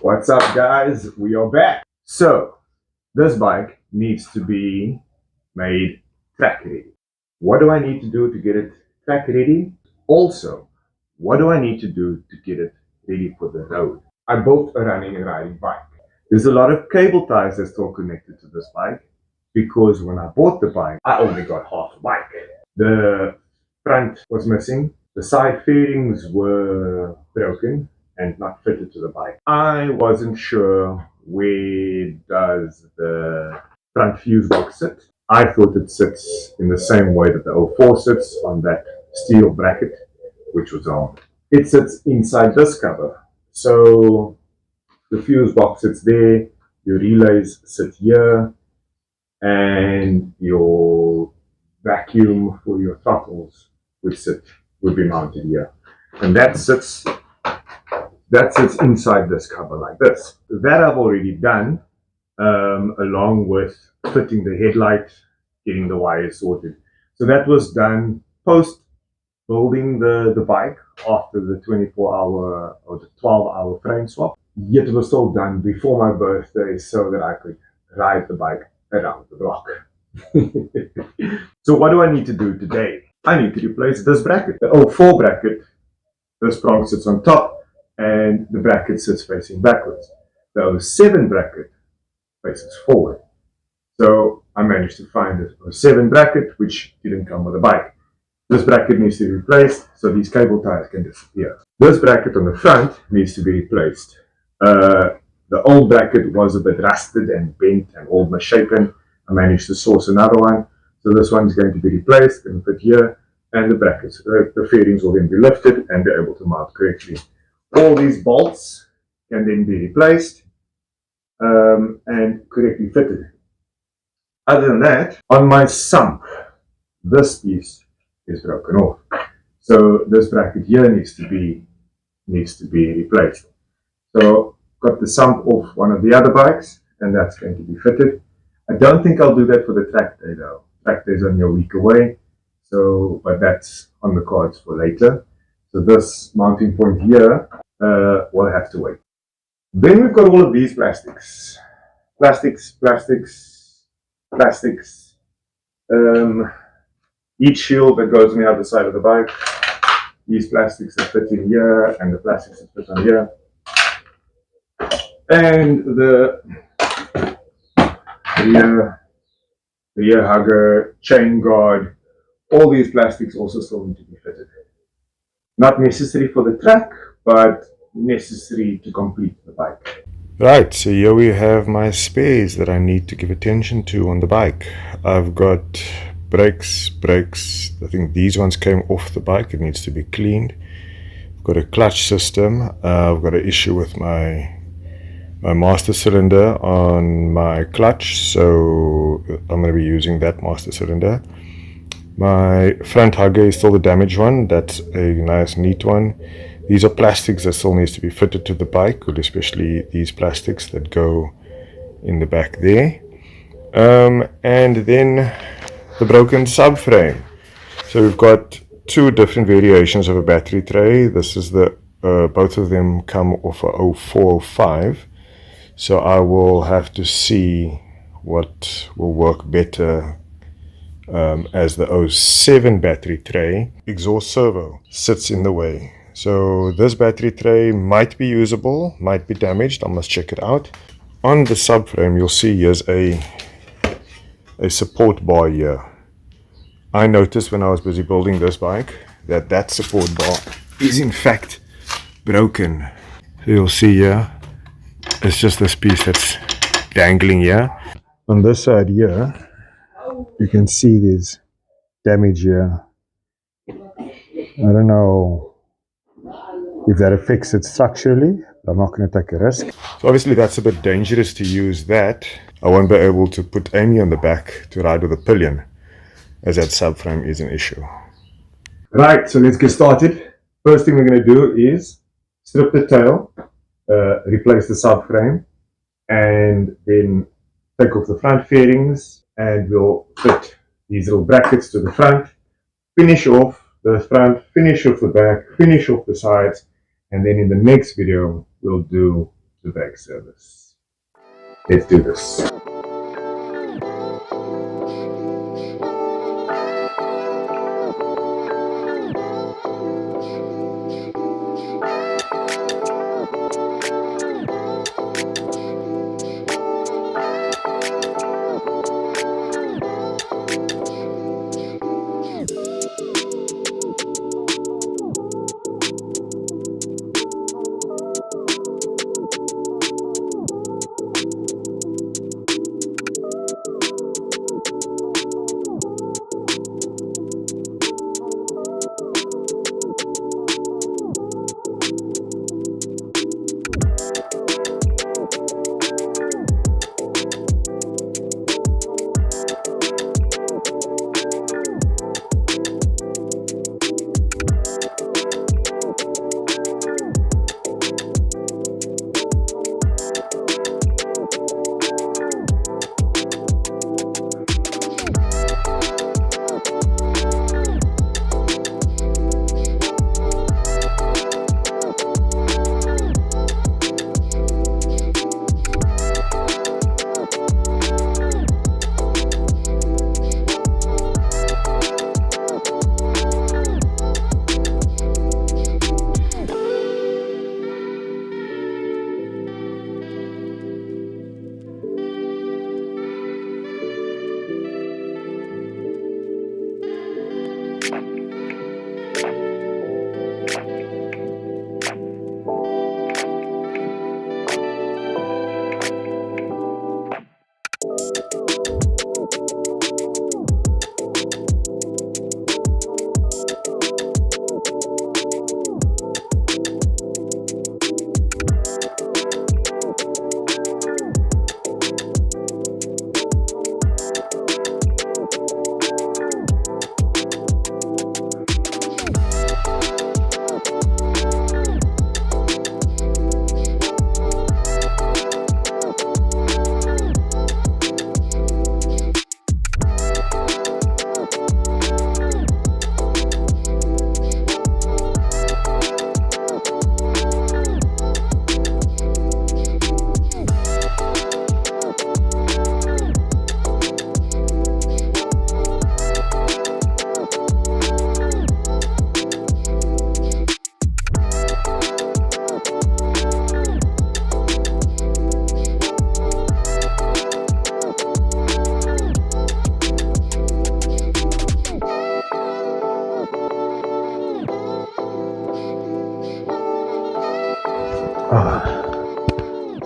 What's up, guys? We are back. So this bike needs to be made track ready. What do I need to do to get it track ready? Also, what do I need to do to get it ready for the road? I built a running and riding bike. There's a lot of cable ties that's still connected to this bike because when I bought the bike, I only got half a bike. The front was missing. The side fairings were broken and not fitted to the bike. I wasn't sure where does the front fuse box sit. I thought it sits in the same way that the 04 sits on that steel bracket, which was wrong. It sits inside this cover. So the fuse box sits there, your relays sit here, and your vacuum for your throttles would be mounted here. And that sits inside this cover like this. That I've already done, along with fitting the headlight, getting the wires sorted. So that was done post building the bike after the 24-hour or the 12-hour frame swap. Yet it was still done before my birthday so that I could ride the bike around the block. So what do I need to do today? I need to replace this bracket. The 04 bracket, this prong sits on top and the bracket sits facing backwards. The 07 bracket faces forward. So I managed to find the 07 bracket, which didn't come with the bike. This bracket needs to be replaced so these cable ties can disappear. This bracket on the front needs to be replaced. The old bracket was a bit rusted and bent and all misshapen. I managed to source another one. So this one is going to be replaced and fit here, and the brackets, the fairings will then be lifted and be able to mount correctly. All these bolts can then be replaced and correctly fitted. Other than that, on my sump, this piece is broken off. So this bracket here needs to be replaced. So got the sump off one of the other bikes, and that's going to be fitted. I don't think I'll do that for the track day though. Track day is only a week away, but that's on the cards for later. So this mounting point here will have to wait. Then we've got all of these plastics. Each shield that goes on the other side of the bike. These plastics that fit in here, and the plastics that fit on here. And the rear hugger, chain guard, all these plastics also still need to be fitted. Not necessary for the track, but necessary to complete the bike. Right, so here we have my spares that I need to give attention to on the bike. I've got brakes. I think these ones came off the bike. It needs to be cleaned. I've got a clutch system. I've got an issue with my master cylinder on my clutch, so I'm going to be using that master cylinder. My front hugger is still the damaged one. That's a nice neat one. These are plastics that still needs to be fitted to the bike, especially these plastics that go in the back there. And then the broken subframe. So we've got two different variations of a battery tray. This is the both of them come off a 0405. So I will have to see what will work better as the 07 battery tray. Exhaust servo sits in the way. So this battery tray might be usable, might be damaged. I must check it out. On the subframe, you'll see here's a support bar here. I noticed when I was busy building this bike that support bar is in fact broken. So you'll see here, it's just this piece that's dangling here. On this side here, you can see there's damage here. I don't know if that affects it structurally. I'm not going to take a risk. So obviously that's a bit dangerous to use that. I won't be able to put Amy on the back to ride with a pillion, as that subframe is an issue. Right, so let's get started. First thing we're going to do is strip the tail, replace the subframe, and then take off the front fairings, and we'll fit these little brackets to the front, finish off the front, finish off the back, finish off the sides, and then in the next video we'll do the brake service. Let's do this.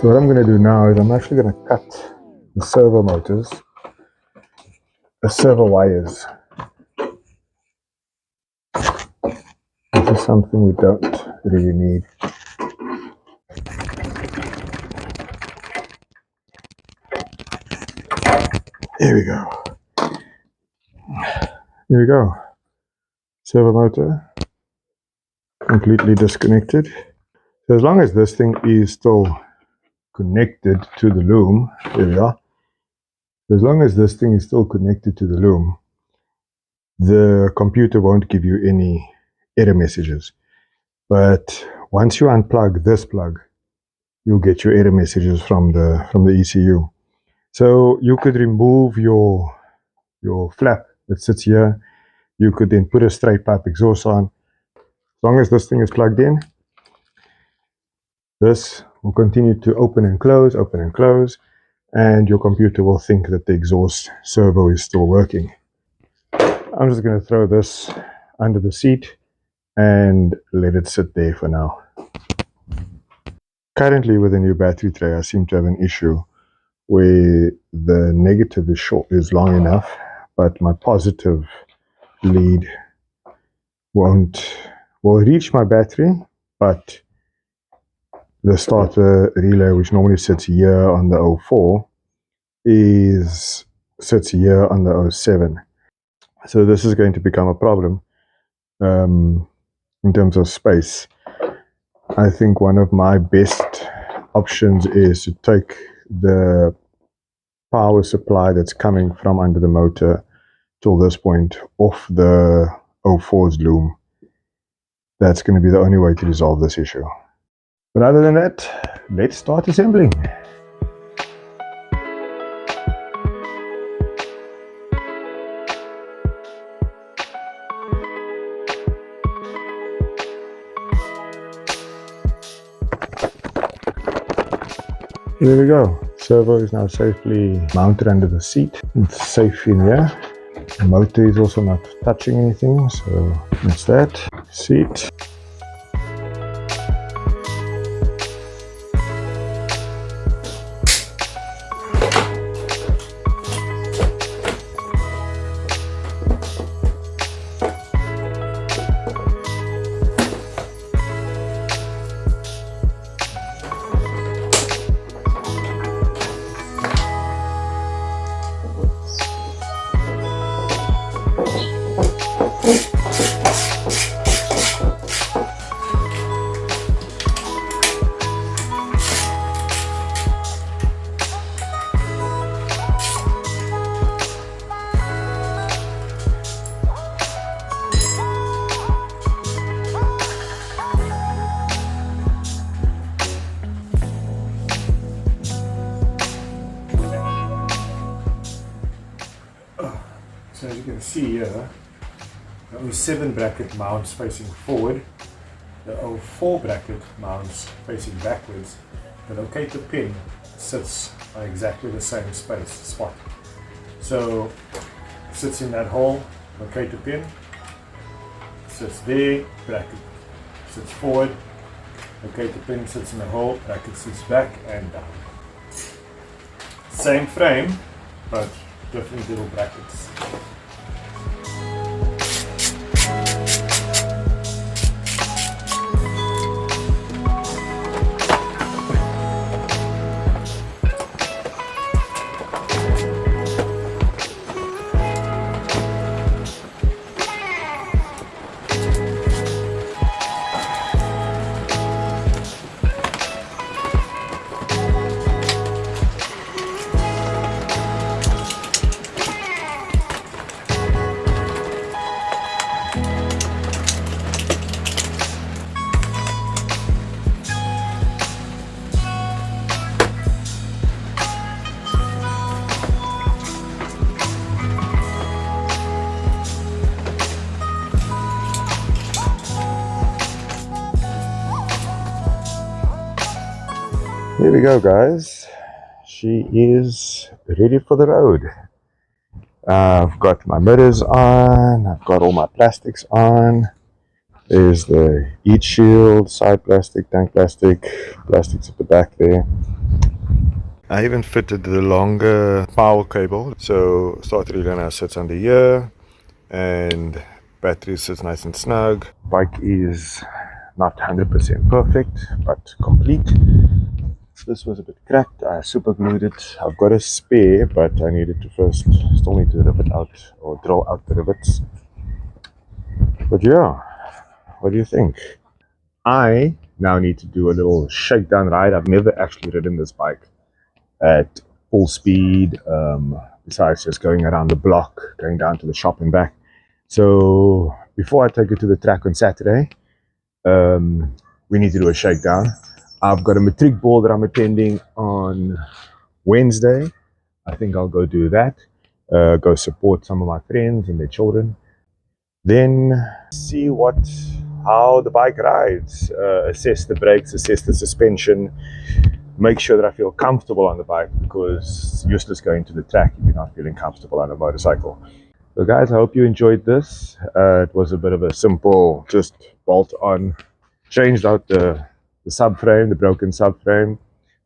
So what I'm going to do now is I'm actually going to cut the servo motors, the servo wires. This is something we don't really need. Here we go. Here we go. Servo motor completely disconnected. So as long as this thing is still connected to the loom, there we are. As long as this thing is still connected to the loom, the computer won't give you any error messages. But once you unplug this plug, you'll get your error messages from the ECU. So you could remove your flap that sits here. You could then put a straight pipe exhaust on. As long as this thing is plugged in, this will continue to open and close, and your computer will think that the exhaust servo is still working. I'm just going to throw this under the seat and let it sit there for now. Currently with the new battery tray, I seem to have an issue where the negative is long enough, but my positive lead will reach my battery, but the starter relay, which normally sits here on the 04, sits here on the 07. So this is going to become a problem in terms of space. I think one of my best options is to take the power supply that's coming from under the motor till this point off the 04's loom. That's going to be the only way to resolve this issue. But other than that, let's start assembling. Here we go. Servo is now safely mounted under the seat. It's safe in here. The motor is also not touching anything, so that's that. Seat. So as you can see here, the 07 bracket mounts facing forward, the 04 bracket mounts facing backwards. The locator pin sits on exactly the same spot. So sits in that hole, locator pin, sits there, bracket sits forward, locator pin sits in the hole, bracket sits back and down. Same frame, but different little brackets. Here we go, guys. She is ready for the road. I've got my mirrors on, I've got all my plastics on. There's the heat shield, side plastic, tank plastic, plastics at the back there. I even fitted the longer power cable, so starter relay now sits under here and battery sits nice and snug. Bike is not 100% perfect, but complete. This was a bit cracked. I super glued it. I've got a spare, but I needed to still need to rivet out or draw out the rivets. But yeah, what do you think? I now need to do a little shakedown ride. I've never actually ridden this bike at full speed, besides just going around the block, going down to the shop and back. So before I take it to the track on Saturday, we need to do a shakedown. I've got a matric ball that I'm attending on Wednesday. I think I'll go do that. Go support some of my friends and their children. Then see how the bike rides. Assess the brakes, assess the suspension. Make sure that I feel comfortable on the bike, because it's useless going to the track if you're not feeling comfortable on a motorcycle. So guys, I hope you enjoyed this. It was a bit of a simple, just bolt on. Changed out the subframe, the broken subframe.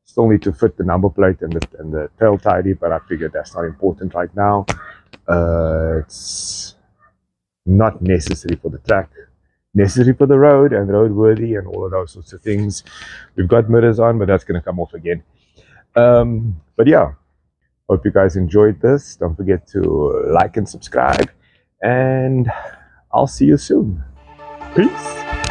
Still need to fit the number plate and the tail tidy, but I figured that's not important right now. It's not necessary for the track, necessary for the road and roadworthy and all of those sorts of things. We've got mirrors on, but that's going to come off again. But yeah, hope you guys enjoyed this. Don't forget to like and subscribe, and I'll see you soon. Peace.